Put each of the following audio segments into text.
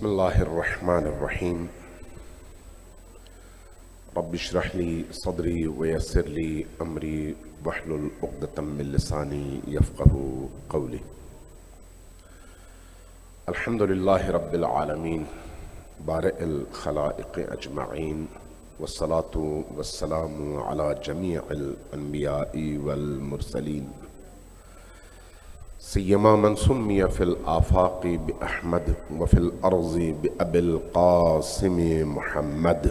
بسم اللہ الرحمن الرحیم رب اشرح لی صدری ویسر لی امری واحلل عقدۃ من لسانی یفقہوا قولی۔ الحمد للہ رب العالمین بارئ الخلائق اجمعین والصلاة والسلام علی جمیع الانبیاء والمرسلین سیما من سمی فی الآفاق بأحمد وفی الارض بأبی القاسم محمد۔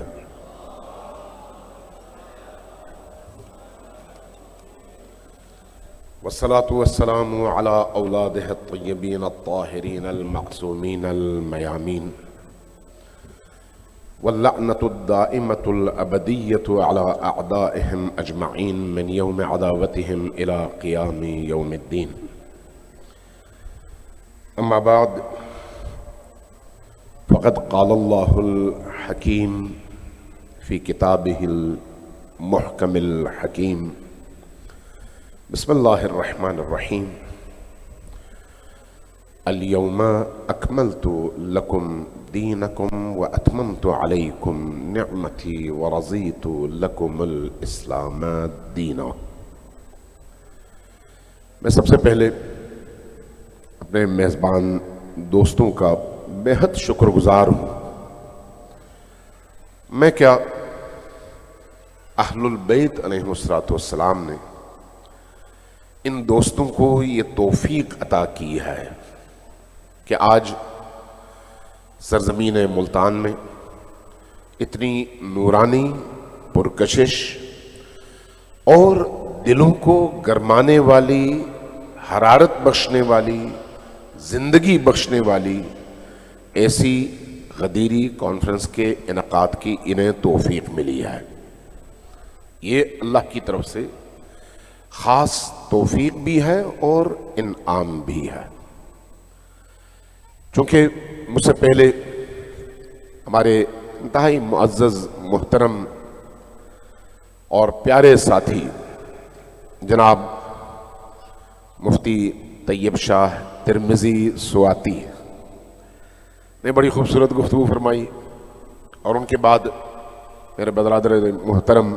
والصلاة والسلام علی اولادہ الطیبین الطاہرین المعصومین المیامین واللعنۃ الدائمۃ الابدیۃ علی اعدائہم اجمعین من یوم عداوتہم الی قیام یوم الدین۔ اما بعد فقد قال اللہ الحکیم فی کتابہ المحکم الحکیم۔ بسم اللہ الرحمن الرحیم۔ اليوم اکملت لکم دینکم واتممت علیکم نعمتی ورضیت لکم الاسلام دینا۔ میں سب سے پہلے اپنے میزبان دوستوں کا بے حد شکر گزار ہوں۔ میں کیا اہل البیت علیہ السلام نے ان دوستوں کو یہ توفیق عطا کی ہے کہ آج سرزمین ملتان میں اتنی نورانی، پرکشش اور دلوں کو گرمانے والی، حرارت بخشنے والی، زندگی بخشنے والی ایسی غدیری کانفرنس کے انعقاد کی انہیں توفیق ملی ہے۔ یہ اللہ کی طرف سے خاص توفیق بھی ہے اور انعام بھی ہے۔ چونکہ مجھ سے پہلے ہمارے انتہائی معزز، محترم اور پیارے ساتھی جناب مفتی طیب شاہ ترمذی سواتی نے بڑی خوبصورت گفتگو فرمائی، اور ان کے بعد میرے برادر محترم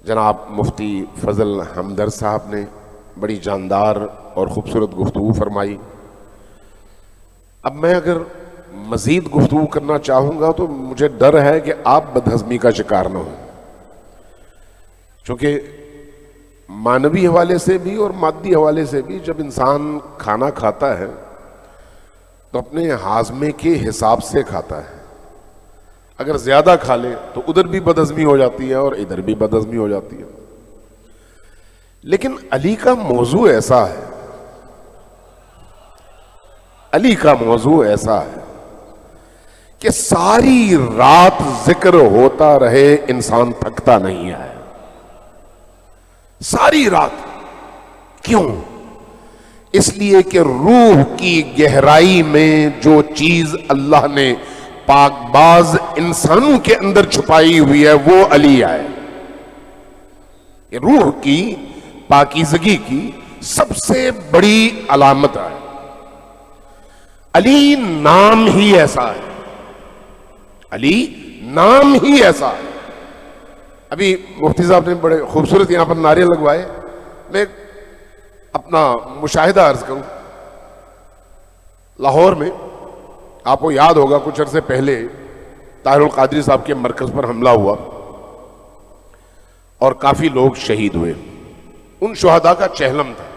جناب مفتی فضل ہمدرد صاحب نے بڑی جاندار اور خوبصورت گفتگو فرمائی۔ اب میں اگر مزید گفتگو کرنا چاہوں گا تو مجھے ڈر ہے کہ آپ بدہضمی کا شکار نہ ہوں، چونکہ معنوی حوالے سے بھی اور مادی حوالے سے بھی جب انسان کھانا کھتا ہے تو اپنے ہاضمے کے حساب سے کھتا ہے۔ اگر زیادہ کھا لے تو ادھر بھی بدہضمی ہو جاتی ہے اور ادھر بھی بدہضمی ہو جاتی ہے۔ لیکن علی کا موضوع ایسا ہے، علی کا موضوع ایسا ہے کہ ساری رات ذکر ہوتا رہے انسان تھکتا نہیں ہے، ساری رات۔ کیوں؟ اس لیے کہ روح کی گہرائی میں جو چیز اللہ نے پاک باز انسانوں کے اندر چھپائی ہوئی ہے وہ علی ہے۔ یہ روح کی پاکیزگی کی سب سے بڑی علامت ہے۔ علی نام ہی ایسا ہے، علی نام ہی ایسا ہے۔ ابھی مفتی صاحب نے بڑے خوبصورت یہاں پر نعرے لگوائے، میں اپنا مشاہدہ عرض کروں۔ لاہور میں آپ کو یاد ہوگا کچھ عرصے پہلے طاہر القادری صاحب کے مرکز پر حملہ ہوا اور کافی لوگ شہید ہوئے۔ ان شہداء کا چہلم تھا،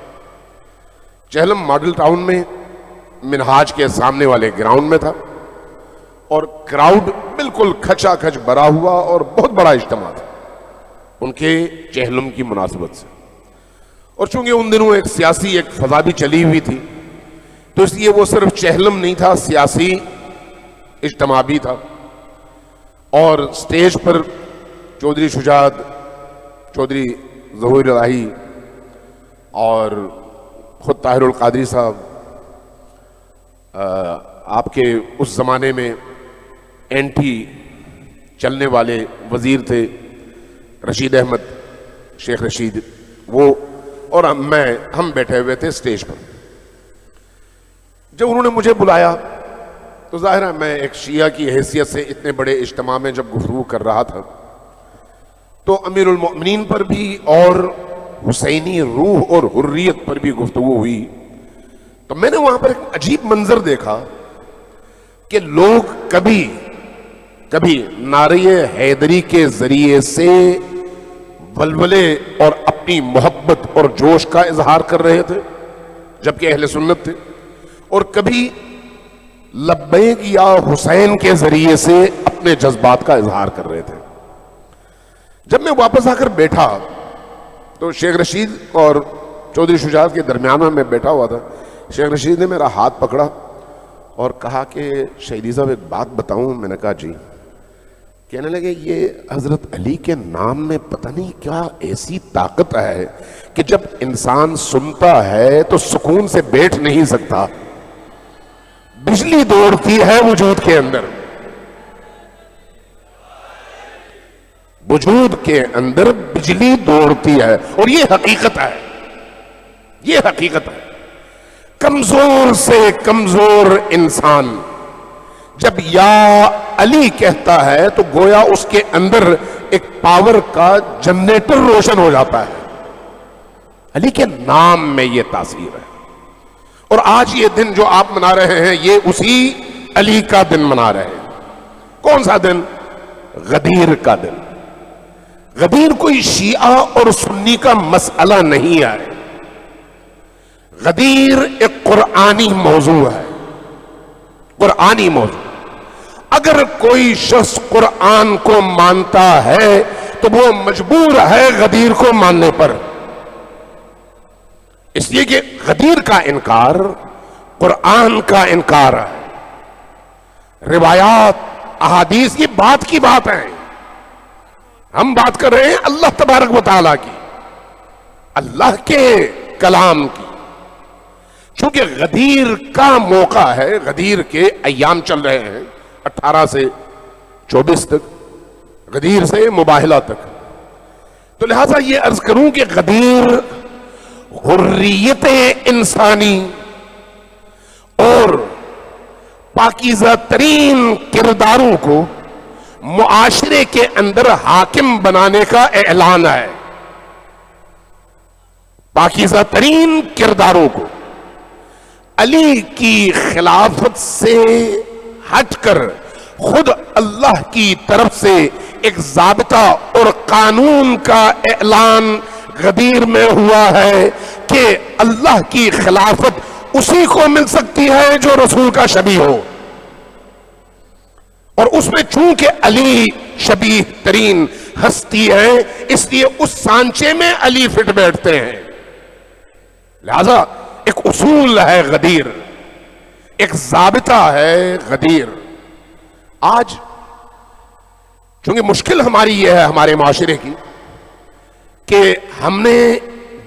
چہلم ماڈل ٹاؤن میں منہاج کے سامنے والے گراؤنڈ میں تھا، اور کراؤڈ بالکل کھچا کھچ بھرا ہوا اور بہت بڑا اجتماع تھا ان کے چہلم کی مناسبت سے۔ اور چونکہ ان دنوں ایک سیاسی ایک فضا بھی چلی ہوئی تھی تو اس لیے وہ صرف چہلم نہیں تھا، سیاسی اجتماع بھی تھا۔ اور سٹیج پر چودھری شجاعت، چودھری ظہور الہی اور خود طاہر القادری صاحب، آپ کے اس زمانے میں اینٹی چلنے والے وزیر تھے رشید احمد، شیخ رشید، وہ اور ہم بیٹھے ہوئے تھے سٹیج پر۔ جب انہوں نے مجھے بلایا تو ظاہر ہے میں ایک شیعہ کی حیثیت سے اتنے بڑے اجتماع میں جب گفتگو کر رہا تھا تو امیر المؤمنین پر بھی اور حسینی روح اور حریت پر بھی گفتگو ہوئی، تو میں نے وہاں پر ایک عجیب منظر دیکھا کہ لوگ کبھی نعرہ حیدری کے ذریعے سے ولولے اور اپنی محبت اور جوش کا اظہار کر رہے تھے جبکہ اہل سنت تھے، اور کبھی لبیک یا حسین کے ذریعے سے اپنے جذبات کا اظہار کر رہے تھے۔ جب میں واپس آ کر بیٹھا تو شیخ رشید اور چودھری شجاعت کے درمیان میں بیٹھا ہوا تھا، شیخ رشید نے میرا ہاتھ پکڑا اور کہا کہ شہیدی صاحب ایک بات بتاؤں؟ میں نے کہا جی۔ کہنے لگے یہ حضرت علی کے نام میں پتہ نہیں کیا ایسی طاقت ہے کہ جب انسان سنتا ہے تو سکون سے بیٹھ نہیں سکتا، بجلی دوڑتی ہے وجود کے اندر، وجود کے اندر بجلی دوڑتی ہے، اور یہ حقیقت ہے، یہ حقیقت ہے۔ کمزور سے کمزور انسان جب یا علی کہتا ہے تو گویا اس کے اندر ایک پاور کا جنریٹر روشن ہو جاتا ہے۔ علی کے نام میں یہ تاثیر ہے، اور آج یہ دن جو آپ منا رہے ہیں یہ اسی علی کا دن منا رہے ہیں۔ کون سا دن؟ غدیر کا دن۔ غدیر کوئی شیعہ اور سنی کا مسئلہ نہیں ہے، غدیر ایک قرآنی موضوع ہے، قرآنی موضوع۔ اگر کوئی شخص قرآن کو مانتا ہے تو وہ مجبور ہے غدیر کو ماننے پر، اس لیے کہ غدیر کا انکار قرآن کا انکار ہے۔ روایات، احادیث، یہ بات کی بات ہے، ہم بات کر رہے ہیں اللہ تبارک و تعالیٰ کی، اللہ کے کلام کی۔ چونکہ غدیر کا موقع ہے، غدیر کے ایام چل رہے ہیں 18 سے 24 تک، غدیر سے مباہلہ تک، تو لہذا یہ عرض کروں کہ غدیر حریت انسانی اور پاکیزہ ترین کرداروں کو معاشرے کے اندر حاکم بنانے کا اعلان ہے۔ پاکیزہ ترین کرداروں کو علی کی خلافت سے ہٹ کر خود اللہ کی طرف سے ایک ضابطہ اور قانون کا اعلان غدیر میں ہوا ہے کہ اللہ کی خلافت اسی کو مل سکتی ہے جو رسول کا شبیہ ہو، اور اس میں چونکہ علی شبیہ ترین ہستی ہے اس لیے اس سانچے میں علی فٹ بیٹھتے ہیں۔ لہذا ایک اصول ہے غدیر، ایک ضابطہ ہے غدیر۔ آج چونکہ مشکل ہماری یہ ہے ہمارے معاشرے کی کہ ہم نے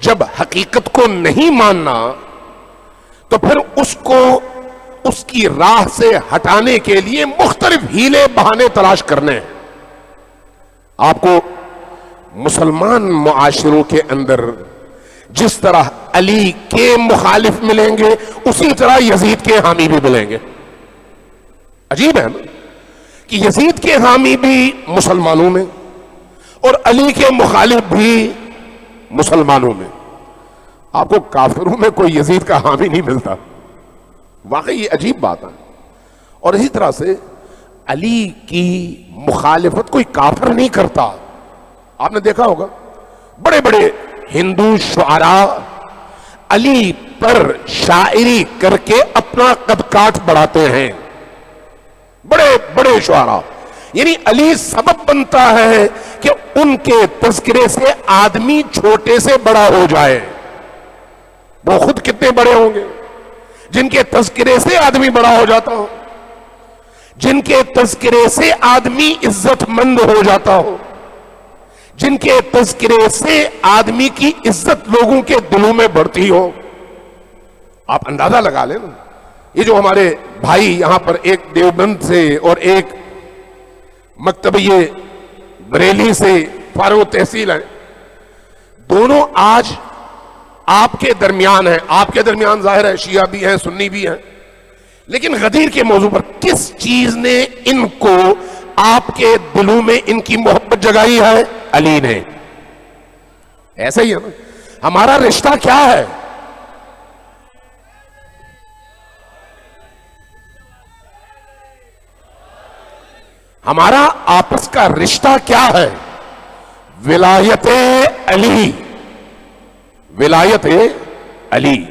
جب حقیقت کو نہیں ماننا تو پھر اس کو اس کی راہ سے ہٹانے کے لیے مختلف ہیلے بہانے تلاش کرنے ہیں۔ آپ کو مسلمان معاشروں کے اندر جس طرح علی کے مخالف ملیں گے اسی طرح یزید کے حامی بھی ملیں گے۔ عجیب ہے نا کہ یزید کے حامی بھی مسلمانوں میں اور علی کے مخالف بھی مسلمانوں میں۔ آپ کو کافروں میں کوئی یزید کا حامی نہیں ملتا، واقعی یہ عجیب بات ہے۔ اور اسی طرح سے علی کی مخالفت کوئی کافر نہیں کرتا۔ آپ نے دیکھا ہوگا بڑے بڑے ہندو شعراء علی پر شاعری کر کے اپنا قد کاٹ بڑھاتے ہیں، بڑے بڑے شعراء، یعنی علی سبب بنتا ہے کہ ان کے تذکرے سے آدمی چھوٹے سے بڑا ہو جائے۔ وہ خود کتنے بڑے ہوں گے جن کے تذکرے سے آدمی بڑا ہو جاتا ہو، جن کے تذکرے سے آدمی عزت مند ہو جاتا ہو، جن کے تذکرے سے آدمی کی عزت لوگوں کے دلوں میں بڑھتی ہو۔ آپ اندازہ لگا لیں نا، یہ جو ہمارے بھائی یہاں پر ایک دیوبند سے اور ایک مکتبیہ بریلی سے فارغ تحصیل ہیں، دونوں آج آپ کے درمیان ہیں۔ آپ کے درمیان ظاہر ہے شیعہ بھی ہیں، سنی بھی ہیں، لیکن غدیر کے موضوع پر کس چیز نے ان کو آپ کے دلوں میں ان کی محبت جگائی ہے؟ علی نے. ایسا ہی ہے نا. ہمارا رشتہ کیا ہے؟ ہمارا آپس کا رشتہ کیا ہے؟ ولایت علی. ولایت علی.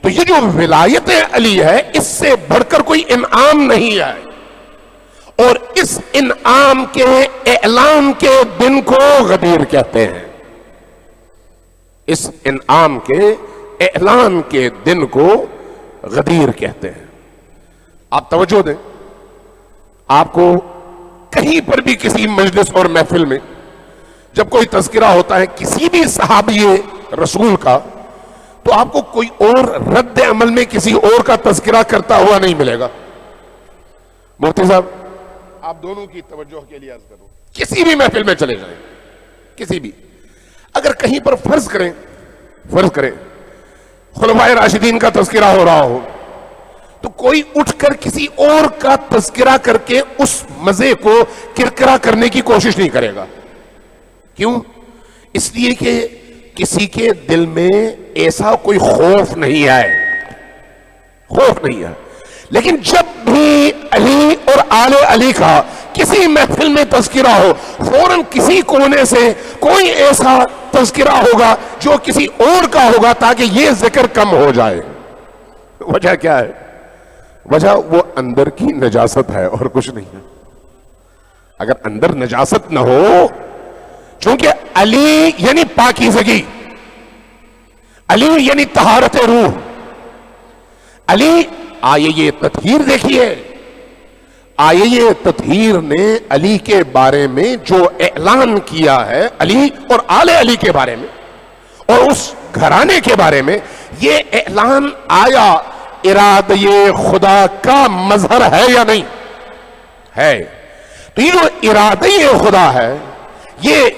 تو یہ جو ولایت علی ہے اس سے بڑھ کر کوئی انعام نہیں ہے. اور اس انعام کے اعلان کے دن کو غدیر کہتے ہیں. اس انعام کے اعلان کے دن کو غدیر کہتے ہیں. آپ توجہ دیں. آپ کو کہیں پر بھی کسی مجلس اور محفل میں جب کوئی تذکرہ ہوتا ہے کسی بھی صحابی رسول کا تو آپ کو کوئی اور رد عمل میں کسی اور کا تذکرہ کرتا ہوا نہیں ملے گا. مفتی صاحب آپ دونوں کی توجہ کے لیے عرض کروں, کسی بھی محفل میں چلے جائیں, کسی بھی, اگر کہیں پر فرض کریں خلفائے راشدین کا تذکرہ ہو رہا ہو تو کوئی اٹھ کر کسی اور کا تذکرہ کر کے اس مزے کو کرکرا کرنے کی کوشش نہیں کرے گا. کیوں؟ اس لیے کہ کسی کے دل میں ایسا کوئی خوف نہیں ہے, خوف نہیں ہے. لیکن جب بھی علی اور آل علی کا کسی محفل میں تذکرہ ہو فوراً کسی کونے سے کوئی ایسا تذکرہ ہوگا جو کسی اور کا ہوگا تاکہ یہ ذکر کم ہو جائے. وجہ کیا ہے؟ وجہ وہ اندر کی نجاست ہے اور کچھ نہیں ہے. اگر اندر نجاست نہ ہو, چونکہ علی یعنی پاکیزگی, علی یعنی طہارت روح, علی آئے یہ تطہیر دیکھیے, آئے یہ تطہیر نے علی کے بارے میں جو اعلان کیا ہے علی اور آل علی کے بارے میں اور اس گھرانے کے بارے میں, یہ اعلان آیا ارادہ خدا کا مظہر ہے یا نہیں ہے؟ تو یہ جو ارادہ خدا ہے یہ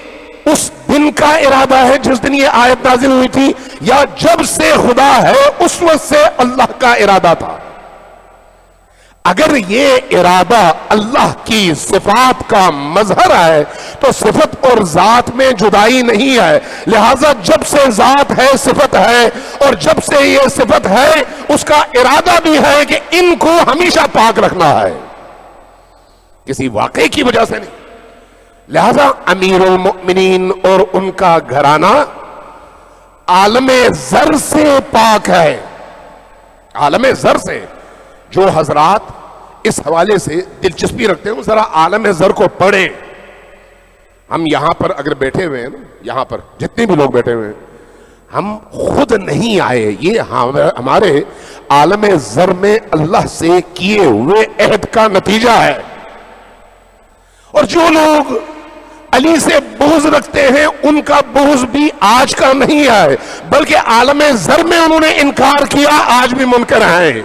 اس دن کا ارادہ ہے جس دن یہ آیت نازل ہوئی تھی, یا جب سے خدا ہے اس وقت سے اللہ کا ارادہ تھا؟ اگر یہ ارادہ اللہ کی صفات کا مظہر ہے تو صفت اور ذات میں جدائی نہیں ہے, لہذا جب سے ذات ہے صفت ہے, اور جب سے یہ صفت ہے اس کا ارادہ بھی ہے کہ ان کو ہمیشہ پاک رکھنا ہے, کسی واقعے کی وجہ سے نہیں. لہذا امیر المؤمنین اور ان کا گھرانہ عالم زر سے پاک ہے, عالم زر سے. جو حضرات اس حوالے سے دلچسپی رکھتے ہیں وہ ذرا عالم زر کو پڑھیں. ہم یہاں پر اگر بیٹھے ہوئے ہیں نا, یہاں پر جتنے بھی لوگ بیٹھے ہوئے ہیں, ہم خود نہیں آئے, یہ ہمارے عالم زر میں اللہ سے کیے ہوئے عہد کا نتیجہ ہے. اور جو لوگ علی سے بغض رکھتے ہیں ان کا بغض بھی آج کا نہیں ہے بلکہ عالم زر میں انہوں نے انکار کیا, آج بھی منکر ہیں.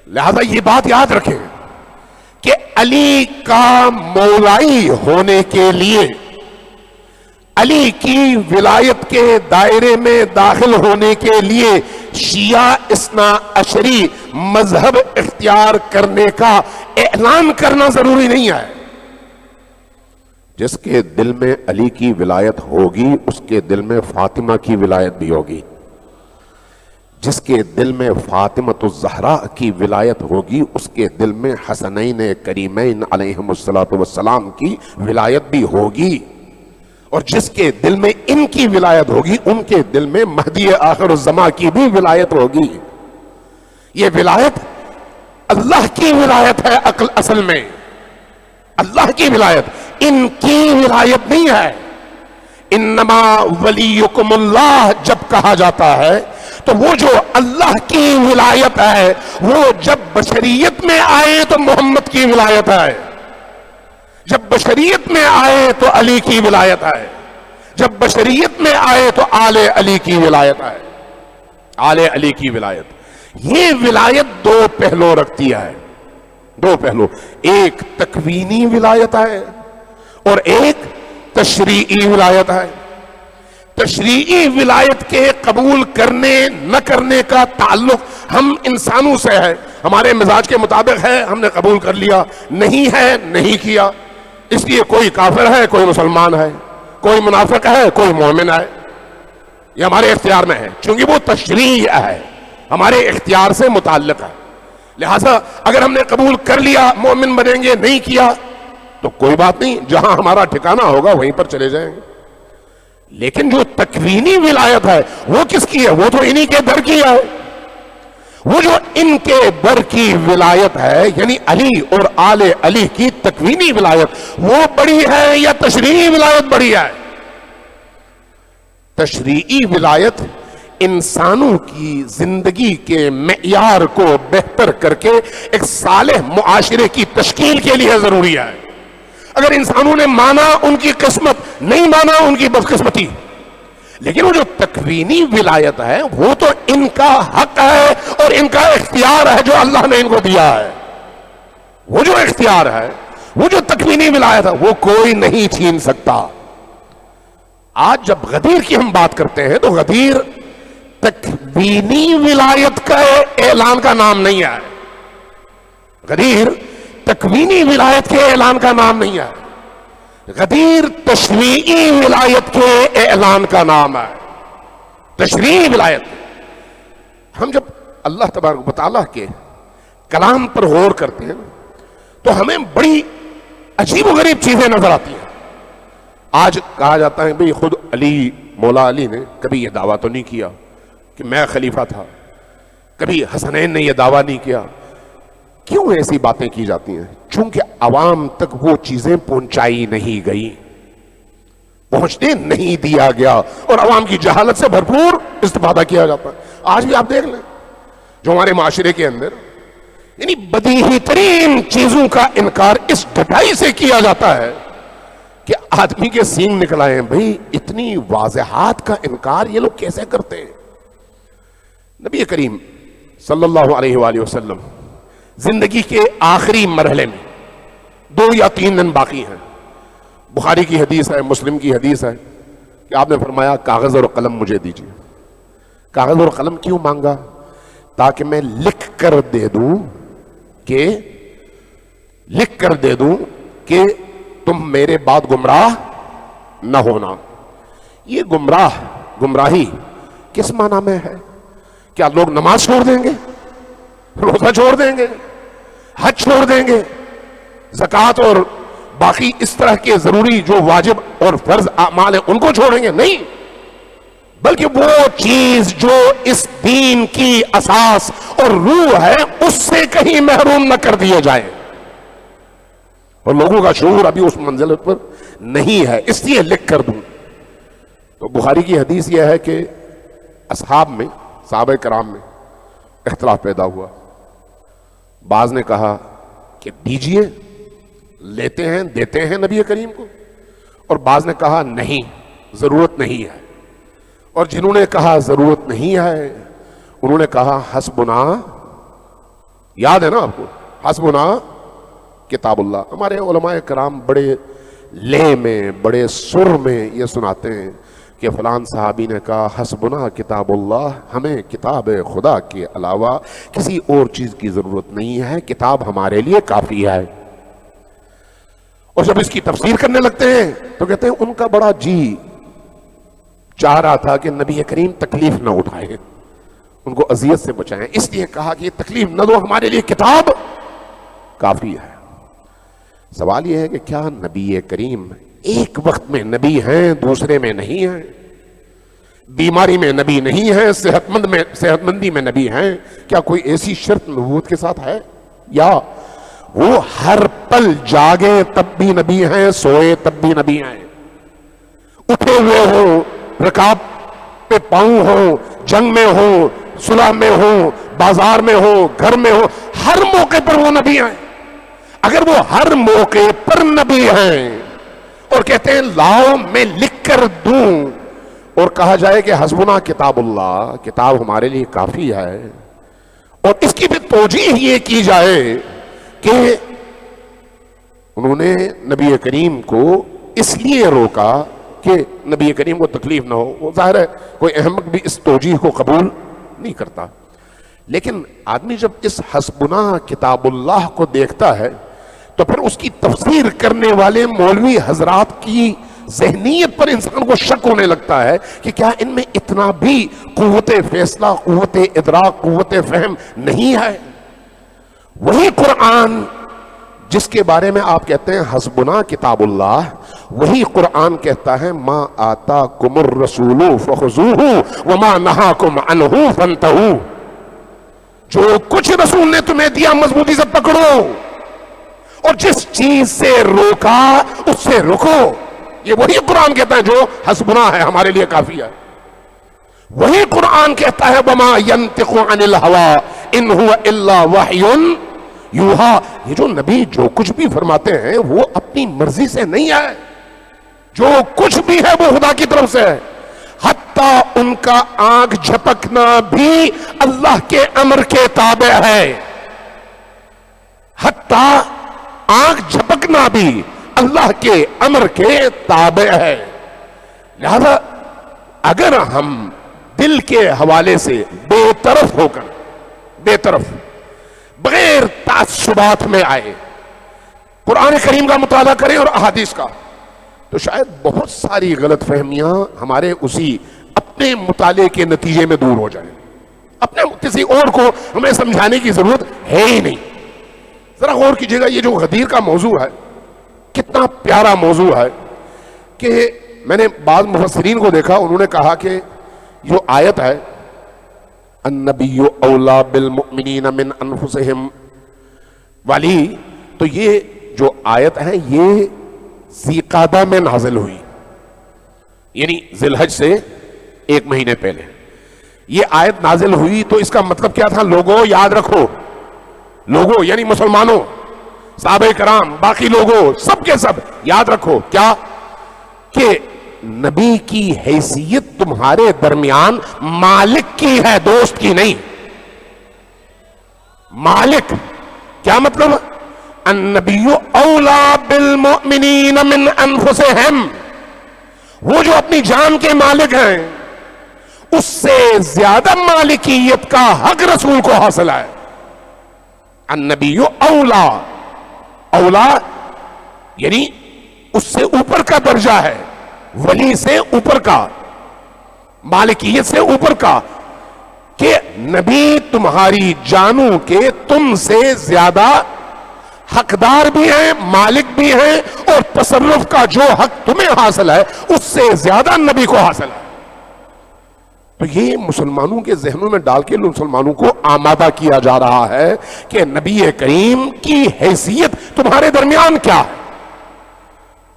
لہذا یہ بات یاد رکھیں کہ علی کا مولائی ہونے کے لیے, علی کی ولایت کے دائرے میں داخل ہونے کے لیے شیعہ اثنا عشری مذہب اختیار کرنے کا اعلان کرنا ضروری نہیں ہے. جس کے دل میں علی کی ولایت ہوگی اس کے دل میں فاطمہ کی ولایت بھی ہوگی, جس کے دل میں فاطمۃ الزہرا کی ولایت ہوگی اس کے دل میں حسنین کریمین علیہم السلام کی ولایت بھی ہوگی, اور جس کے دل میں ان کی ولایت ہوگی ان کے دل میں مہدی آخر الزمان کی بھی ولایت ہوگی. یہ ولایت اللہ کی ولایت ہے, اصل میں اللہ کی ولایت, ان کی ولایت نہیں ہے. انما ولیکم اللہ جب کہا جاتا ہے تو وہ جو اللہ کی ولایت ہے وہ جب بشریت میں آئے تو محمد کی ولایت ہے, جب بشریت میں آئے تو علی کی ولایت ہے, جب بشریت میں آئے تو آل علی کی ولایت ہے, آل علی کی ولایت. یہ ولایت دو پہلو رکھتی ہے, دو پہلو, ایک تکوینی ولایت ہے اور ایک تشریعی ولایت ہے. تشریعی ولایت کے قبول کرنے نہ کرنے کا تعلق ہم انسانوں سے ہے، ہمارے مزاج کے مطابق ہے، ہم نے قبول کر لیا، نہیں ہے نہیں کیا، اس لیے کوئی کافر ہے کوئی مسلمان ہے، کوئی منافق ہے کوئی مومن ہے، یہ ہمارے اختیار میں ہے، چونکہ وہ تشریع ہے، ہمارے اختیار سے متعلق ہے، لہٰذا اگر ہم نے قبول کر لیا مومن بنیں گے، نہیں کیا تو کوئی بات نہیں، جہاں ہمارا ٹھکانہ ہوگا وہیں پر چلے جائیں گے۔ لیکن جو تکوینی ولایت ہے وہ کس کی ہے؟ وہ تو انہی کے در کی ہے۔ وہ جو ان کے در کی ولایت ہے، یعنی علی اور آل علی کی تکوینی ولایت، وہ بڑی ہے یا تشریعی ولایت بڑی ہے؟ تشریعی ولایت انسانوں کی زندگی کے معیار کو بہتر کر کے ایک صالح معاشرے کی تشکیل کے لیے ضروری ہے۔ اگر انسانوں نے مانا ان کی قسمت، نہیں مانا ان کی بدقسمتی، لیکن وہ جو تکوینی ولایت ہے وہ تو ان کا حق ہے اور ان کا اختیار ہے جو اللہ نے ان کو دیا ہے۔ وہ جو اختیار ہے، وہ جو تکوینی ولایت ہے، وہ کوئی نہیں چھین سکتا۔ آج جب غدیر کی ہم بات کرتے ہیں تو غدیر تکوینی ولایت کا اعلان کا نام نہیں ہے، غدیر تکوینی ولایت کے اعلان کا نام نہیں ہے، غدیر تشریعی ولایت کے اعلان کا نام ہے۔ تشریعی ولایت، ہم جب اللہ تبارک و تعالیٰ کے کلام پر غور کرتے ہیں تو ہمیں بڑی عجیب و غریب چیزیں نظر آتی ہیں۔ آج کہا جاتا ہے بھئی خود علی، مولا علی نے کبھی یہ دعویٰ تو نہیں کیا کہ میں خلیفہ تھا، کبھی حسنین نے یہ دعویٰ نہیں کیا۔ کیوں ایسی باتیں کی جاتی ہیں؟ چونکہ عوام تک وہ چیزیں پہنچائی نہیں گئی، پہنچنے نہیں دیا گیا، اور عوام کی جہالت سے بھرپور استفادہ کیا جاتا ہے۔ آج بھی آپ دیکھ لیں جو ہمارے معاشرے کے اندر یعنی بدیہی ترین چیزوں کا انکار اس ڈٹائی سے کیا جاتا ہے کہ آدمی کے سینگ نکل آئے ہیں۔ بھئی اتنی واضحات کا انکار یہ لوگ کیسے کرتے ہیں؟ نبی کریم صلی اللہ علیہ وآلہ وسلم زندگی کے آخری مرحلے میں 2 یا 3 دن باقی ہیں۔ بخاری کی حدیث ہے، مسلم کی حدیث ہے کہ آپ نے فرمایا کاغذ اور قلم مجھے دیجیے۔ کاغذ اور قلم کیوں مانگا؟ تاکہ میں لکھ کر دے دوں کہ تم میرے بعد گمراہ نہ ہونا۔ یہ گمراہی کس معنی میں ہے؟ کیا لوگ نماز چھوڑ دیں گے، روزہ چھوڑ دیں گے، حج چھوڑ دیں گے، زکوٰۃ اور باقی اس طرح کے ضروری جو واجب اور فرض اعمال ہیں ان کو چھوڑیں گے؟ نہیں، بلکہ وہ چیز جو اس دین کی اساس اور روح ہے اس سے کہیں محروم نہ کر دیے جائیں، اور لوگوں کا شعور ابھی اس منزل پر نہیں ہے، اس لیے لکھ کر دوں۔ تو بخاری کی حدیث یہ ہے کہ صحابہ کرام میں اختلاف پیدا ہوا۔ بعض نے کہا کہ دیجئے، لیتے ہیں دیتے ہیں نبی کریم کو، اور بعض نے کہا نہیں، ضرورت نہیں ہے، اور جنہوں نے کہا ضرورت نہیں ہے انہوں نے کہا حسبنا، یاد ہے نا آپ کو، حسبنا کتاب اللہ۔ ہمارے علماء کرام بڑے لے میں، بڑے سر میں یہ سناتے ہیں کہ فلان صحابی نے کہا حسبنا کتاب اللہ، ہمیں کتاب خدا کے علاوہ کسی اور چیز کی ضرورت نہیں ہے، کتاب ہمارے لیے کافی ہے۔ اور جب اس کی تفسیر کرنے لگتے ہیں تو کہتے ہیں ان کا بڑا جی چاہ رہا تھا کہ نبی کریم تکلیف نہ اٹھائے، ان کو اذیت سے بچائیں، اس لیے کہا کہ یہ تکلیف نہ دو، ہمارے لیے کتاب کافی ہے۔ سوال یہ ہے کہ کیا نبی کریم ایک وقت میں نبی ہیں دوسرے میں نہیں ہیں؟ بیماری میں نبی نہیں ہیں، صحت مندی میں نبی ہیں؟ کیا کوئی ایسی شرط نبوت کے ساتھ ہے؟ یا وہ ہر پل جاگے تب بھی نبی ہیں، سوئے تب بھی نبی ہیں، اٹھے ہوئے ہوں، رکاب پہ پاؤں ہوں، جنگ میں ہوں، صلح میں ہوں، بازار میں ہوں، گھر میں ہوں، ہر موقع پر وہ نبی ہیں؟ اگر وہ ہر موقع پر نبی ہیں اور کہتے ہیں لاؤ میں لکھ کر دوں، اور کہا جائے کہ حسبنا کتاب اللہ، کتاب ہمارے لیے کافی ہے، اور اس کی بھی توجیہ یہ کی جائے کہ انہوں نے نبی کریم کو اس لیے روکا کہ نبی کریم کو تکلیف نہ ہو، وہ ظاہر ہے کوئی احمق بھی اس توجیہ کو قبول نہیں کرتا. لیکن آدمی جب اس حسبنا کتاب اللہ کو دیکھتا ہے تو پھر اس کی تفسیر کرنے والے مولوی حضرات کی ذہنیت پر انسان کو شک ہونے لگتا ہے کہ کیا ان میں اتنا بھی قوت فیصلہ، قوت ادراک، قوت فہم نہیں ہے. وہی قرآن جس کے بارے میں آپ کہتے ہیں حسبنا کتاب اللہ، وہی قرآن کہتا ہے ما آتاکم الرسول فخذوہ وما نہاکم عنہ فانتہوا. جو کچھ رسول نے تمہیں دیا مضبوطی سے پکڑو، اور جس چیز سے روکا اس سے رکو. یہ وہی قرآن کہتا ہے جو حسبنا ہے، ہمارے لیے کافی ہے. وہی قرآن کہتا ہے وما ينطق عن الهوى ان هو الا وحی یوحا. یہ جو نبی جو کچھ بھی فرماتے ہیں وہ اپنی مرضی سے نہیں ہے، جو کچھ بھی ہے وہ خدا کی طرف سے ہے. حتیٰ ان کا آنکھ جھپکنا بھی اللہ کے امر کے تابع ہے. حتیٰ آنکھ جھپکنا بھی اللہ کے امر کے تابع ہے. لہذا اگر ہم دل کے حوالے سے بے طرف ہو کر، بے طرف بغیر تعصبات میں آئے، قرآن کریم کا مطالعہ کریں اور احادیث کا، تو شاید بہت ساری غلط فہمیاں ہمارے اسی اپنے مطالعے کے نتیجے میں دور ہو جائیں. اپنے کسی اور کو ہمیں سمجھانے کی ضرورت ہے ہی نہیں. ذرا غور کیجئے گا، یہ جو غدیر کا موضوع ہے کتنا پیارا موضوع ہے کہ میں نے بعض مفسرین کو دیکھا، انہوں نے کہا کہ جو آیت ہے النبی اولا بالمؤمنین من انفسہم والی، تو یہ جو آیت ہے یہ ذی قعدہ میں نازل ہوئی، یعنی ذی الحج سے 1 مہینے پہلے یہ آیت نازل ہوئی. تو اس کا مطلب کیا تھا؟ لوگوں یاد رکھو، لوگوں یعنی مسلمانوں، صحابہ کرام، باقی لوگوں، سب کے سب یاد رکھو کیا کہ نبی کی حیثیت تمہارے درمیان مالک کی ہے، دوست کی نہیں. مالک کیا مطلب؟ النبی اولا بالمؤمنین من انفسہم، وہ جو اپنی جان کے مالک ہیں اس سے زیادہ مالکیت کا حق رسول کو حاصل ہے. النبی اولا، اولا یعنی اس سے اوپر کا درجہ ہے، ولی سے اوپر کا، مالکیت سے اوپر کا، کہ نبی تمہاری جانوں کے تم سے زیادہ حقدار بھی ہیں، مالک بھی ہیں، اور تصرف کا جو حق تمہیں حاصل ہے اس سے زیادہ نبی کو حاصل ہے. تو یہ مسلمانوں کے ذہنوں میں ڈال کے مسلمانوں کو آمادہ کیا جا رہا ہے کہ نبی کریم کی حیثیت تمہارے درمیان کیا ہے.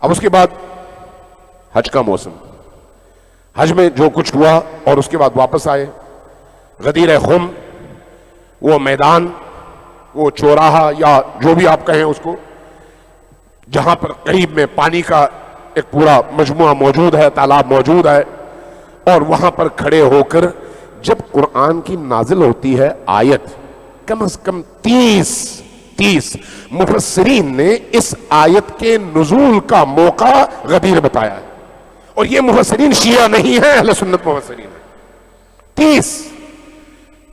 اب اس کے بعد حج کا موسم، حج میں جو کچھ ہوا اور اس کے بعد واپس آئے، غدیر خم، وہ میدان، وہ چوراہا یا جو بھی آپ کہیں اس کو، جہاں پر قریب میں پانی کا ایک پورا مجموعہ موجود ہے، تالاب موجود ہے، اور وہاں پر کھڑے ہو کر جب قرآن کی نازل ہوتی ہے آیت، کم از کم 30 مفسرین نے اس آیت کے نزول کا موقع غدیر بتایا ہے. اور یہ مفسرین شیعہ نہیں ہیں، اہل سنت مفسرین ہیں. 30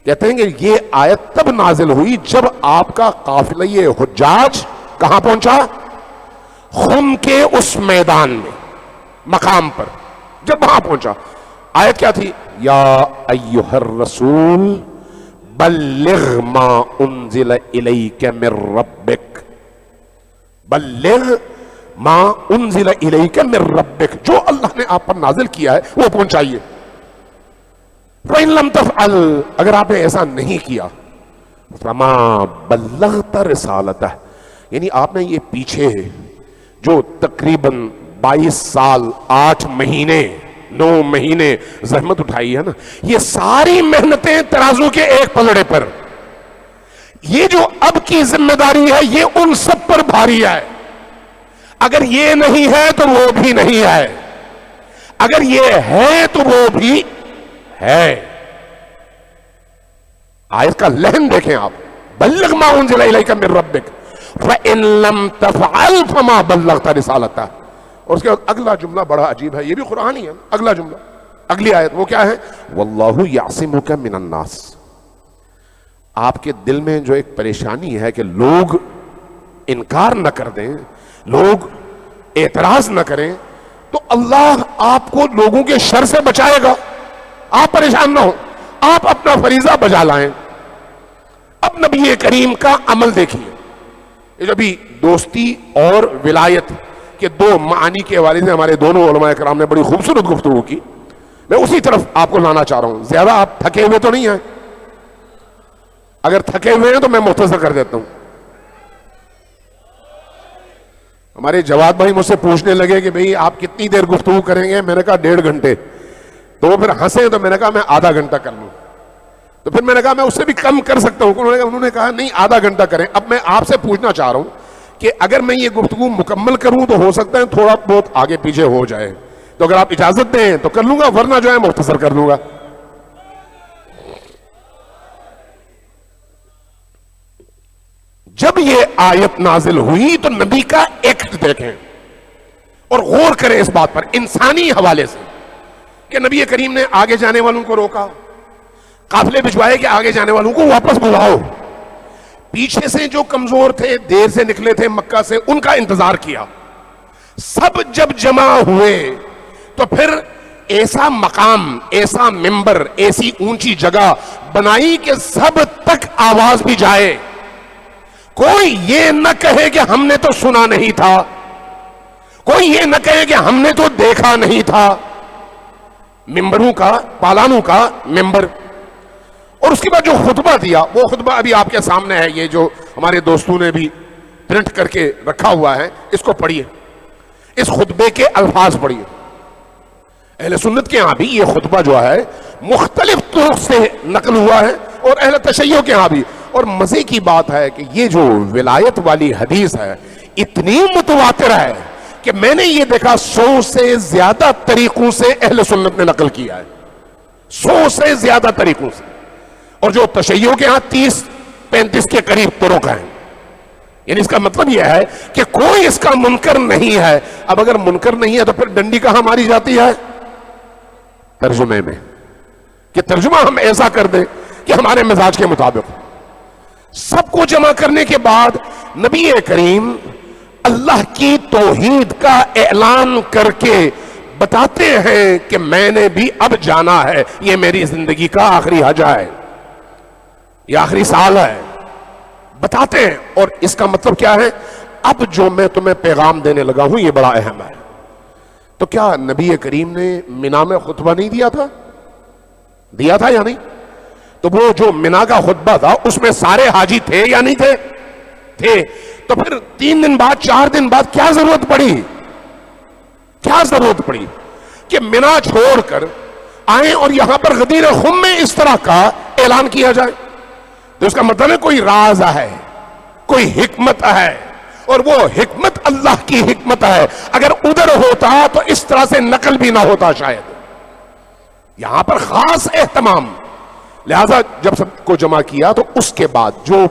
کہتے ہیں کہ یہ آیت تب نازل ہوئی جب آپ کا قافلہ حجاج کہاں پہنچا؟ خم کے اس میدان میں، مقام پر جب وہاں پہنچا. آیت کیا تھی؟ یا ایھا الرسول بلغ ما انزل الیک من ربک، بلغ ما انزل الیک من ربک، جو اللہ نے آپ پر نازل کیا ہے وہ پہنچائیے. فَإِن لَمْ تَفْعَلْ، اگر آپ نے ایسا نہیں کیا، فَمَا بَلَّغْتَ رِسَالَتَهْ، یعنی آپ نے یہ پیچھے جو تقریباً 22 سال 8 مہینے 9 مہینے زحمت اٹھائی ہے نا، یہ ساری محنتیں ترازو کے ایک پلڑے پر، یہ جو اب کی ذمہ داری ہے یہ ان سب پر بھاری ہے. اگر یہ نہیں ہے تو وہ بھی نہیں ہے، اگر یہ ہے تو وہ بھی ہے. آیت کا لحن دیکھیں آپ، بلغ ما انزل الیک من ربک فإن لم تفعل فما بلغت رسالتہ. اور اس کے بعد اگلا جملہ بڑا عجیب ہے، یہ بھی قرآنی ہے، اگلا جملہ اگلی آیت وہ کیا ہے؟ واللہ یعصمک من الناس. آپ کے دل میں جو ایک پریشانی ہے کہ لوگ انکار نہ کر دیں، لوگ اعتراض نہ کریں، تو اللہ آپ کو لوگوں کے شر سے بچائے گا. آپ پریشان نہ ہو، آپ اپنا فریضہ بجا لائیں. اب نبی کریم کا عمل دیکھیے. یہ جو بھی دوستی اور ولایت کے دو معانی کے حوالے سے ہمارے دونوں علماء کرام نے بڑی خوبصورت گفتگو کی، میں اسی طرف آپ کو لانا چاہ رہا ہوں. زیادہ آپ تھکے ہوئے تو نہیں ہیں؟ اگر تھکے ہوئے ہیں تو میں مختصر کر دیتا ہوں. ہمارے جواد بھائی مجھ سے پوچھنے لگے کہ بھئی آپ کتنی دیر گفتگو کریں گے؟ میں نے کہا 1.5 گھنٹے. تو وہ پھر ہنسے تو میں نے کہا میں آدھا گھنٹہ کر لوں. تو پھر میں نے کہا میں اس سے بھی کم کر سکتا ہوں. انہوں نے کہا نہیں آدھا گھنٹہ کریں. اب میں آپ سے پوچھنا چاہ رہا ہوں کہ اگر میں یہ گفتگو مکمل کروں تو ہو سکتا ہے تھوڑا بہت آگے پیچھے ہو جائے، تو اگر آپ اجازت دیں تو کر لوں گا، ورنہ جو ہے مختصر کر لوں گا. جب یہ آیت نازل ہوئی تو نبی کا ایکٹ دیکھیں اور غور کریں اس بات پر انسانی حوالے سے کہ نبی کریم نے آگے جانے والوں کو روکا، قافلے بھجوائے کہ آگے جانے والوں کو واپس بلاؤ. پیچھے سے جو کمزور تھے، دیر سے نکلے تھے مکہ سے، ان کا انتظار کیا. سب جب جمع ہوئے تو پھر ایسا مقام، ایسا ممبر، ایسی اونچی جگہ بنائی کہ سب تک آواز بھی جائے. کوئی یہ نہ کہے کہ ہم نے تو سنا نہیں تھا، کوئی یہ نہ کہے کہ ہم نے تو دیکھا نہیں تھا. ممبروں کا، پالانوں کا ممبر. اور اس کے بعد جو خطبہ دیا، وہ خطبہ ابھی آپ کے سامنے ہے، یہ جو ہمارے دوستوں نے بھی پرنٹ کر کے رکھا ہوا ہے، اس کو پڑھیے. اس خطبے کے الفاظ پڑھیے. اہل سنت کے ہاں بھی یہ خطبہ جو ہے مختلف طرق سے نقل ہوا ہے، اور اہل تشیع کے ہاں بھی. اور مزے کی بات ہے کہ یہ جو ولایت والی حدیث ہے اتنی متواتر ہے کہ میں نے یہ دیکھا 100 سے زیادہ طریقوں سے اہل سنت نے نقل کیا ہے. 100 سے زیادہ طریقوں سے. اور جو تشیع کے ہاں 30-35 کے قریب طرق ہیں. یعنی اس کا مطلب یہ ہے کہ کوئی اس کا منکر نہیں ہے. اب اگر منکر نہیں ہے تو پھر ڈنڈی کہاں ماری جاتی ہے؟ ترجمے میں. کہ ترجمہ ہم ایسا کر دیں کہ ہمارے مزاج کے مطابق. سب کو جمع کرنے کے بعد نبی کریم اللہ کی توحید کا اعلان کر کے بتاتے ہیں کہ میں نے بھی اب جانا ہے، یہ میری زندگی کا آخری حج ہے، یہ آخری سال ہے. بتاتے ہیں. اور اس کا مطلب کیا ہے؟ اب جو میں تمہیں پیغام دینے لگا ہوں یہ بڑا اہم ہے. تو کیا نبی کریم نے مینا میں خطبہ نہیں دیا تھا؟ دیا تھا یا نہیں؟ تو وہ جو مینا کا خطبہ تھا اس میں سارے حاجی تھے یا نہیں تھے؟ تھے. تو پھر 3 دن بعد 4 دن بعد کیا ضرورت پڑی؟ کیا ضرورت پڑی کہ مینا چھوڑ کر آئیں اور یہاں پر غدیر خم میں اس طرح کا اعلان کیا جائے؟ تو اس کا مطلب ہے کوئی راز ہے، کوئی حکمت ہے، اور وہ حکمت اللہ کی حکمت ہے. اگر ادھر ہوتا تو اس طرح سے نقل بھی نہ ہوتا شاید. یہاں پر خاص اہتمام. لہذا جب سب کو جمع کیا تو اس کے بعد جو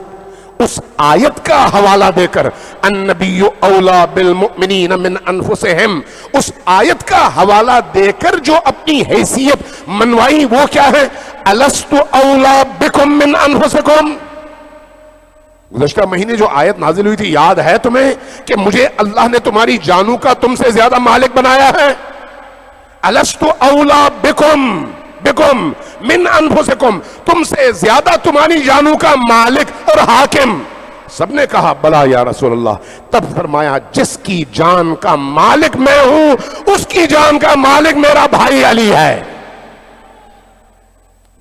اس آیت کا حوالہ دے کر النبی اولا بالمؤمنین من انفسہم، اس آیت کا حوالہ دے کر جو اپنی حیثیت منوائی وہ کیا ہے؟ الست اولا بکم من انفسکم. گزشتہ مہینے جو آیت نازل ہوئی تھی یاد ہے تمہیں کہ مجھے اللہ نے تمہاری جانوں کا تم سے زیادہ مالک بنایا ہے. الست اولا بکم من انفسکم، تم سے زیادہ تمہاری جانوں کا مالک اور حاکم. سب نے کہا بلا یا رسول اللہ. تب فرمایا جس کی جان کا مالک میں ہوں اس کی جان کا مالک میرا بھائی علی ہے.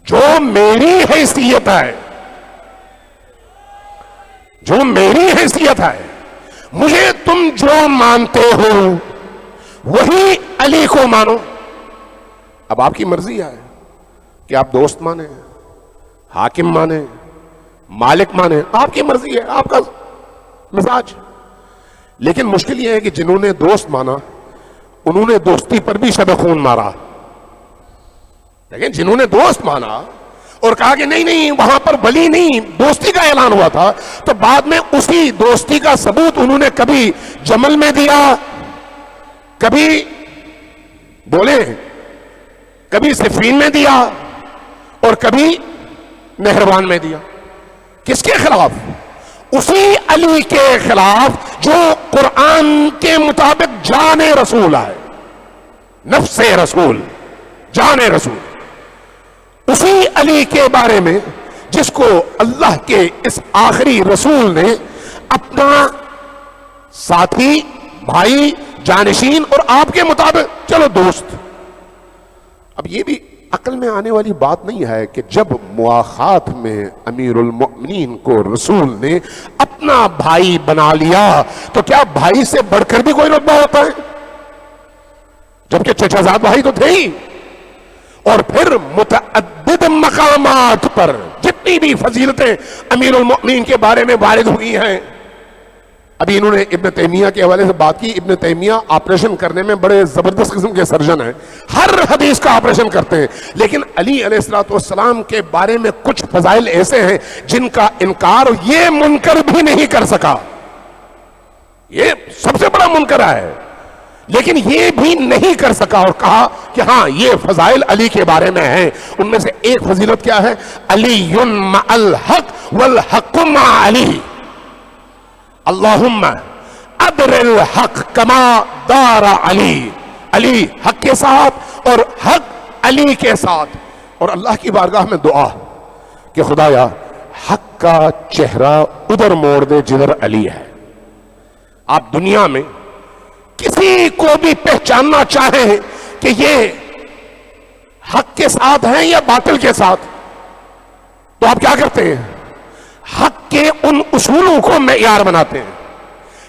جو میری حیثیت ہے، جو میری حیثیت ہے، مجھے تم جو مانتے ہو وہی علی کو مانو. اب آپ کی مرضی ہے کہ آپ دوست مانیں، حاکم مانیں، مالک مانیں، آپ کی مرضی ہے، آپ کا مزاج. لیکن مشکل یہ ہے کہ جنہوں نے دوست مانا انہوں نے دوستی پر بھی شب خون مارا. لیکن جنہوں نے دوست مانا اور کہا کہ نہیں وہاں پر ولی نہیں، دوستی کا اعلان ہوا تھا، تو بعد میں اسی دوستی کا ثبوت انہوں نے کبھی جمل میں دیا، کبھی بولے کبھی صفین میں دیا اور کبھی نہروان میں دیا. کس کے خلاف؟ اسی علی کے خلاف جو قرآن کے مطابق جان رسول ہے، نفس رسول، جان رسول. اسی علی کے بارے میں جس کو اللہ کے اس آخری رسول نے اپنا ساتھی، بھائی، جانشین اور آپ کے مطابق چلو دوست. اب یہ بھی عقل میں آنے والی بات نہیں ہے کہ جب مواخات میں امیر المؤمنین کو رسول نے اپنا بھائی بنا لیا تو کیا بھائی سے بڑھ کر بھی کوئی رتبہ ہوتا ہے؟ جبکہ چچا زاد بھائی تو تھے ہی. اور پھر متعدد مقامات پر جتنی بھی فضیلتیں امیر المؤمنین کے بارے میں وارد ہوئی ہیں. ابھی انہوں نے ابن تیمیہ کے حوالے سے بات کی. ابن تیمیہ آپریشن کرنے میں بڑے زبردست قسم کے سرجن ہیں، ہر حدیث کا آپریشن کرتے ہیں. لیکن علی علیہ السلام کے بارے میں کچھ فضائل ایسے ہیں جن کا انکار یہ منکر بھی نہیں کر سکا. یہ سب سے بڑا منکر ہے، لیکن یہ بھی نہیں کر سکا اور کہا کہ ہاں یہ فضائل علی کے بارے میں ہیں. ان میں سے ایک فضیلت کیا ہے؟ علی مع الحق والحق مع علی. اللہم ادر الحق کما دار علی. علی حق کے ساتھ اور حق علی کے ساتھ. اور اللہ کی بارگاہ میں دعا کہ خدایا حق کا چہرہ ادھر موڑ دے جدھر علی ہے. آپ دنیا میں کسی کو بھی پہچاننا چاہیں کہ یہ حق کے ساتھ ہیں یا باطل کے ساتھ، تو آپ کیا کرتے ہیں؟ حق کے ان اصولوں کو معیار بناتے ہیں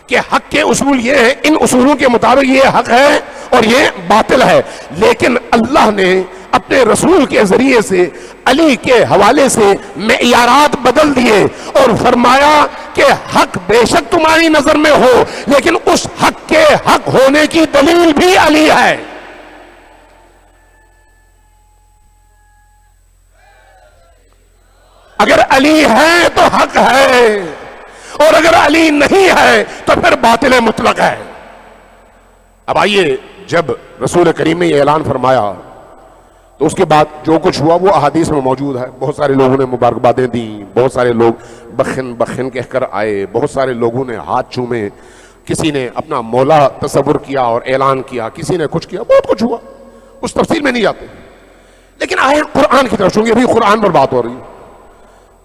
کہ حق کے اصول یہ ہے، ان اصولوں کے مطابق یہ حق ہے اور یہ باطل ہے. لیکن اللہ نے اپنے رسول کے ذریعے سے علی کے حوالے سے معیارات بدل دیے اور فرمایا کہ حق بے شک تمہاری نظر میں ہو، لیکن اس حق کے حق ہونے کی دلیل بھی علی ہے. اگر علی ہے تو حق ہے، اور اگر علی نہیں ہے تو پھر باطل مطلق ہے. اب آئیے، جب رسول کریم نے یہ اعلان فرمایا تو اس کے بعد جو کچھ ہوا وہ احادیث میں موجود ہے. بہت سارے لوگوں نے مبارکبادیں دیں، بہت سارے لوگ بخن بخن کہہ کر آئے، بہت سارے لوگوں نے ہاتھ چومے، کسی نے اپنا مولا تصور کیا اور اعلان کیا، کسی نے کچھ کیا، بہت کچھ ہوا. اس تفصیل میں نہیں جاتے. لیکن آئے قرآن کی طرف، چونکہ ابھی قرآن پر بات ہو رہی ہے.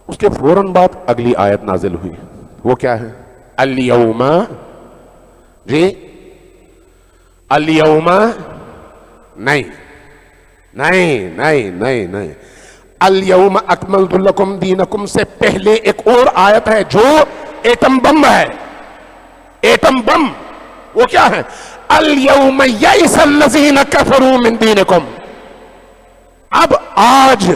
اس کے فوراً بعد اگلی آیت نازل ہوئی. وہ کیا ہے؟ الیوم، جی الیوم، نہیں نہیں نہیں نہیں نہیں، الیوم اکملت لکم دینکم سے پہلے ایک اور آیت ہے جو ایٹم بم ہے. ایٹم بم وہ کیا ہے؟ الیوم یئس الذین کفروا من دینکم. اب آج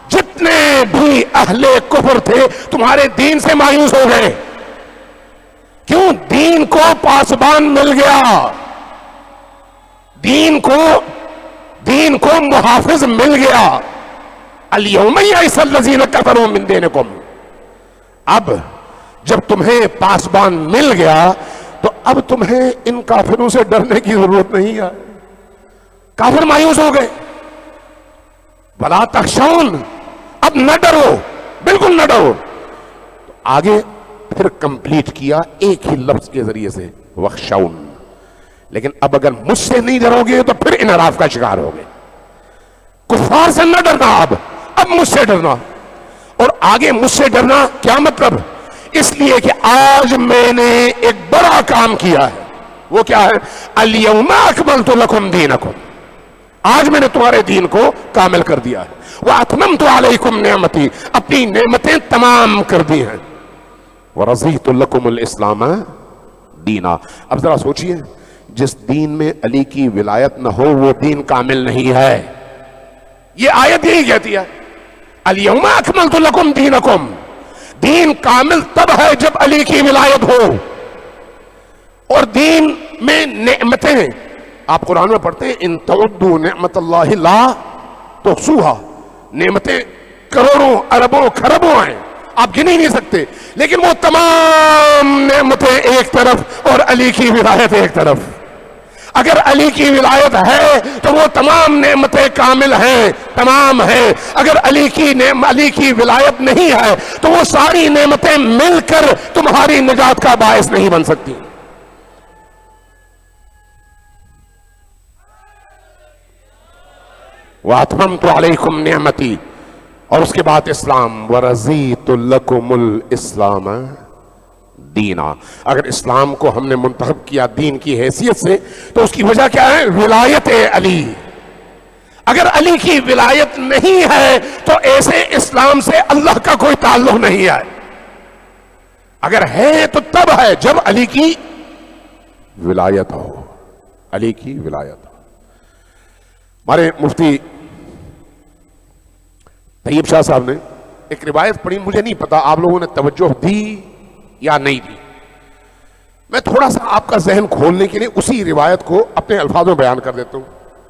جتنے بھی اہل کفر تھے تمہارے دین سے مایوس ہو گئے. کیوں؟ دین کو پاسبان مل گیا، دین کو محافظ مل گیا. الیوم یئس الذین کفروا من دینکم. اب جب تمہیں پاسبان مل گیا تو اب تمہیں ان کافروں سے ڈرنے کی ضرورت نہیں ہے. کافر مایوس ہو گئے. ولا تخشون، اب نہ ڈرو، بالکل نہ ڈرو. تو آگے پھر کمپلیٹ کیا ایک ہی لفظ کے ذریعے سے، وخشون. لیکن اب اگر مجھ سے نہیں ڈرو گے تو پھر انحراف کا شکار ہوگے. کفار سے نہ ڈرنا، اب مجھ سے ڈرنا. اور آگے مجھ سے ڈرنا کیا مطلب؟ اس لیے کہ آج میں نے ایک بڑا کام کیا ہے. وہ کیا ہے؟ الیوم اکملت لکم دینکم. آج میں نے تمہارے دین کو کامل کر دیا ہے. واتممت علیکم نعمتی، اپنی نعمتیں تمام کر دی ہیں. ورضیت لکم الاسلام دینا. اب ذرا سوچئے، جس دین میں علی کی ولایت نہ ہو وہ دین کامل نہیں ہے. یہ آیت یہی کہتی ہے، الیوم اکملت لکم دینکم. دین کامل تب ہے جب علی کی ولایت ہو. اور دین میں نعمتیں آپ قرآن میں پڑھتے ہیں، ان تعدوا نعمت اللہ لا تحصوها. نعمتیں کروڑوں اربوں کھربوں ہیں، آپ گن ہی نہیں سکتے. لیکن وہ تمام نعمتیں ایک طرف اور علی کی ولایت ایک طرف. اگر علی کی ولایت ہے تو وہ تمام نعمتیں کامل ہیں، تمام ہیں۔ اگر علی کی ولایت نہیں ہے تو وہ ساری نعمتیں مل کر تمہاری نجات کا باعث نہیں بن سکتی۔ وَأَتْمَمْتُ عَلَيْكُمْ نِعْمَتِي، اور اس کے بعد اسلام، وَرَضِيتُ لَكُمُ الْإِسْلَامَ دینا۔ اگر اسلام کو ہم نے منتخب کیا دین کی حیثیت سے تو اس کی وجہ کیا ہے؟ ولایت علی۔ اگر علی کی ولایت نہیں ہے تو ایسے اسلام سے اللہ کا کوئی تعلق نہیں ہے۔ اگر ہے تو تب ہے جب علی کی ولایت ہو، علی کی ولایت ہو۔ ہمارے مفتی طیب شاہ صاحب نے ایک روایت پڑھی، مجھے نہیں پتا آپ لوگوں نے توجہ دی یا نہیں دی، میں تھوڑا سا آپ کا ذہن کھولنے کے لیے اسی روایت کو اپنے الفاظوں میں بیان کر دیتا ہوں،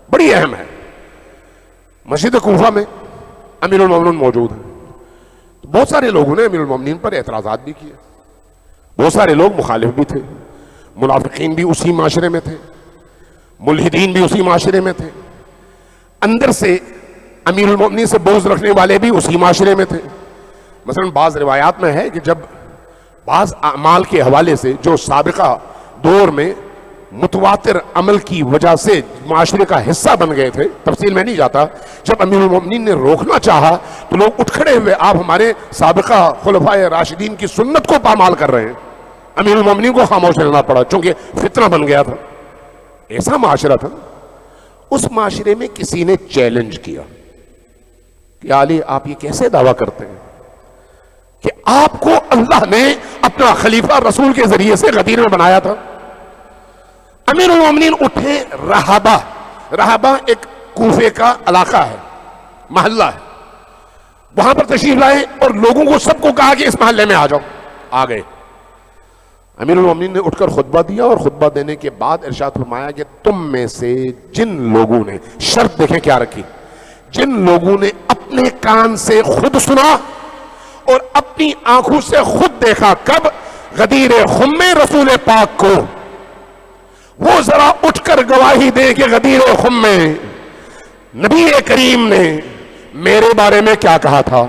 بڑی اہم ہے۔ مسجد کوفہ میں امیر المومنین موجود ہیں، بہت سارے لوگوں نے امیر المومنین پر اعتراضات بھی کیے، بہت سارے لوگ مخالف بھی تھے، منافقین بھی اسی معاشرے میں تھے، ملحدین بھی اسی معاشرے میں تھے، اندر سے امیر المومنین سے بغض رکھنے والے بھی اسی معاشرے میں تھے۔ مثلا بعض روایات میں ہے کہ جب بعض اعمال کے حوالے سے جو سابقہ دور میں متواتر عمل کی وجہ سے معاشرے کا حصہ بن گئے تھے، تفصیل میں نہیں جاتا، جب امیر المومنین نے روکنا چاہا تو لوگ اٹھ کھڑے ہوئے، آپ ہمارے سابقہ خلفائے راشدین کی سنت کو پامال کر رہے ہیں۔ امیر المومنین کو خاموش رہنا پڑا چونکہ فتنہ بن گیا تھا، ایسا معاشرہ تھا۔ اس معاشرے میں کسی نے چیلنج کیا کہ علی آپ یہ کیسے دعویٰ کرتے ہیں کہ آپ کو اللہ نے اپنا خلیفہ رسول کے ذریعے سے غدیر میں بنایا تھا؟ امیر المومنین اٹھے، رہابہ ایک کوفے کا علاقہ ہے، محلہ ہے، وہاں پر تشریف لائے اور لوگوں کو سب کو کہا کہ اس محلے میں آ جاؤ، آ گئے۔ امیر المومنین نے اٹھ کر خطبہ دیا اور خطبہ دینے کے بعد ارشاد فرمایا کہ تم میں سے جن لوگوں نے، شرط دیکھیں کیا رکھی، جن لوگوں نے اپنے کان سے خود سنا اور اپنی آنکھوں سے خود دیکھا، کب؟ غدیر خم رسول پاک کو، وہ ذرا اٹھ کر گواہی دے کہ غدیر خم میں نبی کریم نے میرے بارے میں کیا کہا تھا۔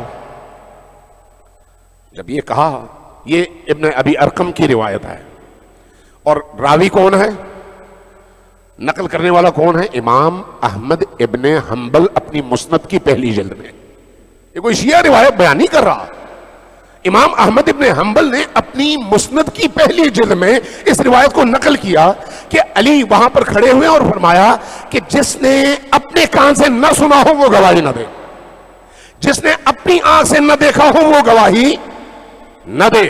جب یہ کہا، یہ ابن ابی ارقم کی روایت ہے، اور راوی کون ہے، نقل کرنے والا کون ہے؟ امام احمد ابن حنبل اپنی مسند کی پہلی جلد میں۔ یہ کوئی شیعہ روایت بیان نہیں کر رہا، امام احمد ابن حنبل نے اپنی مسند کی پہلی جلد میں اس روایت کو نقل کیا کہ علی وہاں پر کھڑے ہوئے اور فرمایا کہ جس نے اپنے کان سے نہ سنا ہو وہ گواہی نہ دے، جس نے اپنی آنکھ سے نہ دیکھا ہو وہ گواہی نہ دے،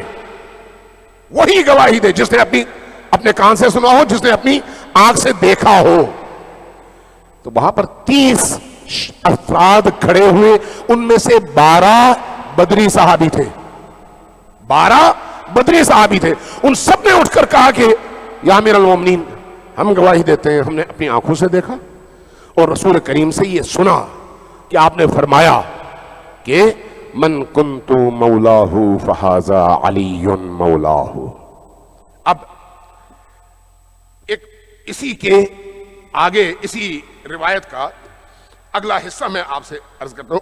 وہی گواہی دے جس نے اپنے کان سے سنا ہو، جس نے اپنی آنکھ سے دیکھا ہو۔ تو وہاں پر 30 افراد کھڑے ہوئے، ان میں سے 12 بدری صحابی تھے، 12 بدری صحابی تھے۔ ان سب نے اٹھ کر کہا کہ یا امیر المومنین، ہم گواہی دیتے ہیں ہم نے اپنی آنکھوں سے دیکھا اور رسول کریم سے یہ سنا کہ آپ نے فرمایا کہ من کنت مولاہ فہذا علی مولاہ۔ اب ایک اسی کے آگے اسی روایت کا اگلا حصہ میں آپ سے عرض کرتا ہوں۔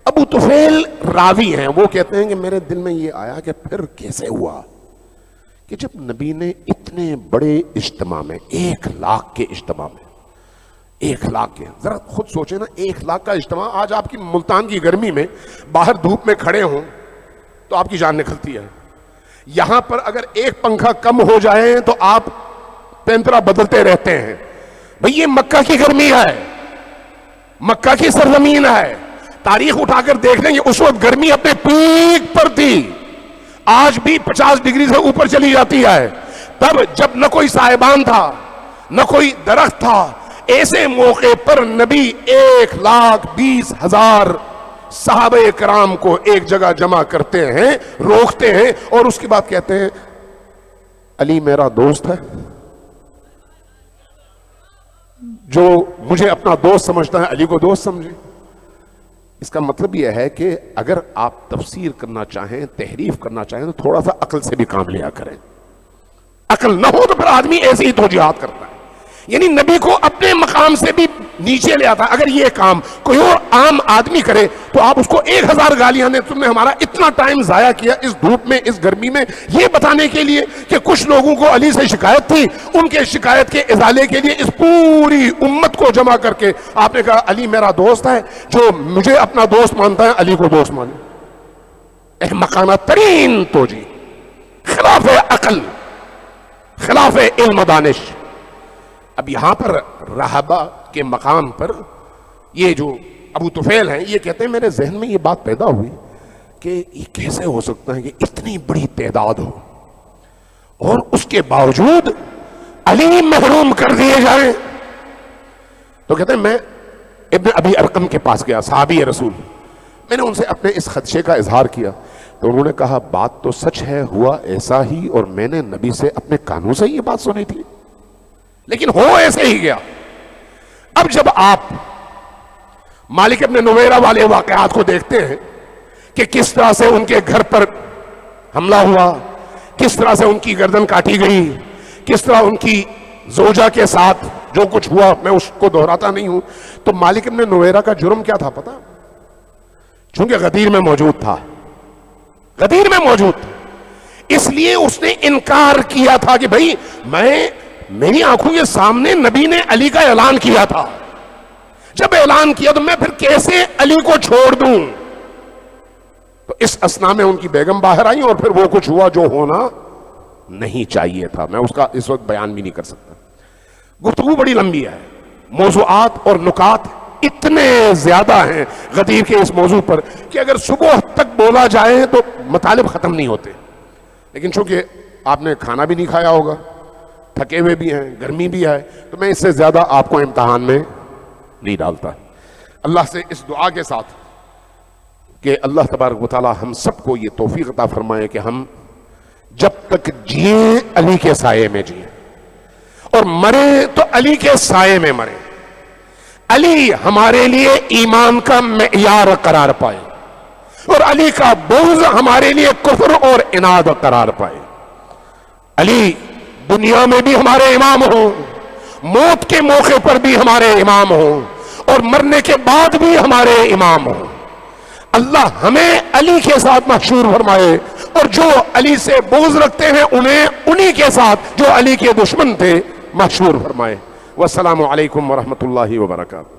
ابو طفیل راوی ہیں، وہ کہتے ہیں کہ میرے دل میں یہ آیا کہ پھر کیسے ہوا کہ جب نبی نے اتنے بڑے اجتماع میں، 1 لاکھ کے اجتماع میں، 1 لاکھ کے، ذرا خود سوچیں نا، 1 لاکھ کا اجتماع، آج آپ کی ملتان کی گرمی میں باہر دھوپ میں کھڑے ہوں تو آپ کی جان نکلتی ہے، یہاں پر اگر ایک پنکھا کم ہو جائے تو آپ پینترا بدلتے رہتے ہیں۔ بھئی یہ مکہ کی گرمی ہے، مکہ کی سرزمین ہے، تاریخ اٹھا کر دیکھ لیں کہ اس وقت گرمی اپنے پیک پر تھی، آج بھی 50 ڈگری سے اوپر چلی جاتی ہے۔ تب جب نہ کوئی سائبان تھا نہ کوئی درخت تھا، ایسے موقع پر نبی 1,20,000 صحابہ کرام کو ایک جگہ جمع کرتے ہیں، روکتے ہیں اور اس کے بعد کہتے ہیں علی میرا دوست ہے، جو مجھے اپنا دوست سمجھتا ہے علی کو دوست سمجھے۔ اس کا مطلب یہ ہے کہ اگر آپ تفسیر کرنا چاہیں، تحریف کرنا چاہیں تو تھوڑا سا عقل سے بھی کام لیا کریں، عقل نہ ہو تو پھر آدمی ایسے ہی توجیہات کرتا ہے. یعنی نبی کو اپنے مقام سے بھی نیچے لے آتا. اگر یہ کام کوئی اور عام آدمی کرے تو آپ اس کو 1000 گالیاں دیں. تم نے ہمارا اتنا ٹائم ضائع کیا اس دھوپ میں, اس گرمی میں, یہ بتانے کے لیے کہ کچھ لوگوں کو علی سے شکایت تھی, ان کے شکایت کے ازالے کے لیے اس پوری امت کو جمع کر کے آپ نے کہا علی میرا دوست ہے, جو مجھے اپنا دوست مانتا ہے علی کو دوست مانے. احمقانہ ترین توجیہ, خلاف عقل, خلاف علم و دانش. اب یہاں پر راہبہ کے مقام پر یہ جو ابو طفیل ہیں یہ کہتے ہیں میرے ذہن میں یہ بات پیدا ہوئی کہ یہ کیسے ہو سکتا ہے کہ اتنی بڑی تعداد ہو اور اس کے باوجود علی محروم کر دیے جائیں. تو کہتے ہیں میں ابن ابی ارقم کے پاس گیا, صحابی رسول, میں نے ان سے اپنے اس خدشے کا اظہار کیا تو انہوں نے کہا بات تو سچ ہے, ہوا ایسا ہی, اور میں نے نبی سے اپنے کانوں سے یہ بات سنی تھی, لیکن ہو ایسے ہی گیا. اب جب آپ مالک ابن نویرہ والے واقعات کو دیکھتے ہیں کہ کس طرح سے ان کے گھر پر حملہ ہوا, کس طرح سے ان کی گردن کاٹی گئی, کس طرح ان کی زوجہ کے ساتھ جو کچھ ہوا, میں اس کو دہراتا نہیں ہوں. تو مالک ابن نویرہ کا جرم کیا تھا پتا؟ چونکہ غدیر میں موجود تھا, غدیر میں موجود تھا, اس لیے اس نے انکار کیا تھا کہ بھائی میری آنکھوں کے سامنے نبی نے علی کا اعلان کیا تھا, جب اعلان کیا تو میں پھر کیسے علی کو چھوڑ دوں. تو اس اسنا میں ان کی بیگم باہر آئی اور پھر وہ کچھ ہوا جو ہونا نہیں چاہیے تھا. میں اس کا اس وقت بیان بھی نہیں کر سکتا. گفتگو بڑی لمبی ہے, موضوعات اور نکات اتنے زیادہ ہیں غدیر کے اس موضوع پر کہ اگر صبح تک بولا جائے تو مطالب ختم نہیں ہوتے. لیکن چونکہ آپ نے کھانا بھی نہیں کھایا ہوگا, تھکے ہوئے بھی ہیں, گرمی بھی ہے, تو میں اس سے زیادہ آپ کو امتحان میں نہیں ڈالتا. اللہ سے اس دعا کے ساتھ کہ اللہ تبارک و تعالی ہم سب کو یہ توفیق عطا فرمائے کہ ہم جب تک جئیں علی کے سائے میں جئیں اور مرے تو علی کے سائے میں مرے. علی ہمارے لیے ایمان کا معیار قرار پائے اور علی کا بغض ہمارے لیے کفر اور عناد قرار پائے. علی دنیا میں بھی ہمارے امام ہوں, موت کے موقع پر بھی ہمارے امام ہوں, اور مرنے کے بعد بھی ہمارے امام ہوں. اللہ ہمیں علی کے ساتھ محشور فرمائے, اور جو علی سے بغض رکھتے ہیں انہیں انہی کے ساتھ جو علی کے دشمن تھے محشور فرمائے. والسلام علیکم ورحمۃ اللہ وبرکاتہ.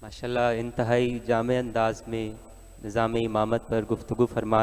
ماشاءاللہ انتہائی جامع انداز میں نظام امامت پر گفتگو فرما